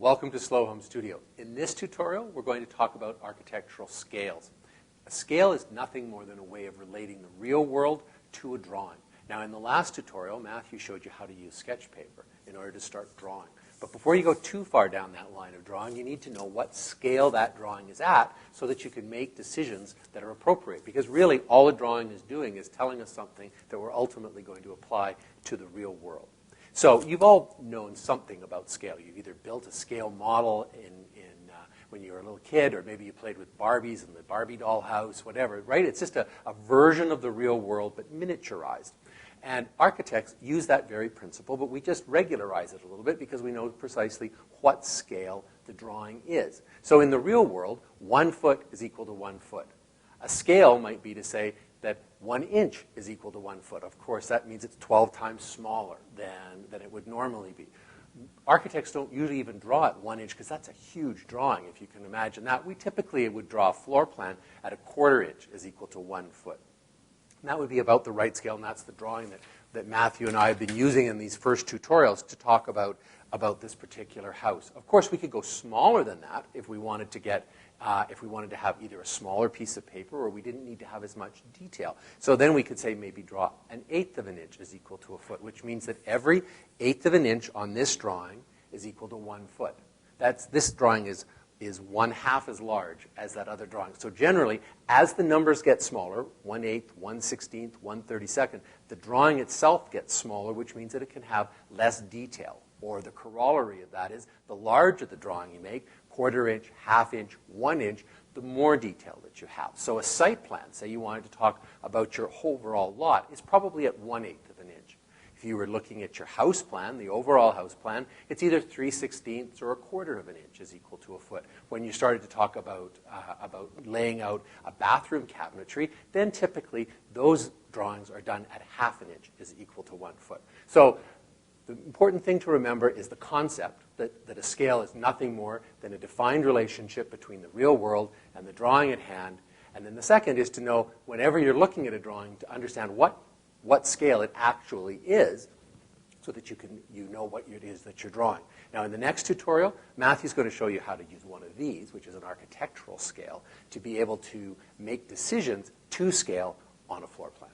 Welcome to Slow Home Studio. In this tutorial, we're going to talk about architectural scales. A scale is nothing more than a way of relating the real world to a drawing. Now, in the last tutorial, Matthew showed you how to use sketch paper in order to start drawing. But before you go too far down that line of drawing, you need to know what scale that drawing is at so that you can make decisions that are appropriate. Because really, all a drawing is doing is telling us something that we're ultimately going to apply to the real world. So you've all known something about scale. You've either built a scale model when you were a little kid, or maybe you played with Barbies in the Barbie doll house, whatever, right? It's just a version of the real world, but miniaturized. And architects use that very principle, but we just regularize it a little bit because we know precisely what scale the drawing is. So in the real world, 1 foot is equal to 1 foot. A scale might be to say that 1 inch is equal to 1 foot. Of course, that means it's 12 times smaller than it would normally be. Architects don't usually even draw at 1 inch because that's a huge drawing, if you can imagine that. We typically would draw a floor plan at 1/4 inch is equal to 1 foot. And that would be about the right scale, and that's the drawing that Matthew and I have been using in these first tutorials to talk about this particular house. Of course, we could go smaller than that if we wanted to have either a smaller piece of paper or we didn't need to have as much detail. So then we could say maybe draw 1/8 of an inch is equal to a foot, which means that every 1/8 of an inch on this drawing is equal to 1 foot. This drawing is 1/2 as large as that other drawing. So generally, as the numbers get smaller, 1/8, 1/16, 1/32, the drawing itself gets smaller, which means that it can have less detail. Or the corollary of that is the larger the drawing you make, 1/4 inch, 1/2 inch, 1 inch, the more detail that you have. So a site plan, say you wanted to talk about your overall lot, is probably at 1/8 of an inch. If you were looking at your house plan, the overall house plan, it's either 3/16 or 1/4 of an inch is equal to a foot. When you started to talk about laying out a bathroom cabinetry, then typically those drawings are done at 1/2 an inch is equal to 1 foot. So the important thing to remember is the concept that a scale is nothing more than a defined relationship between the real world and the drawing at hand. And then the second is to know, whenever you're looking at a drawing, to understand what scale it actually is so that you know what it is that you're drawing. Now, in the next tutorial, Matthew's going to show you how to use one of these, which is an architectural scale, to be able to make decisions to scale on a floor plan.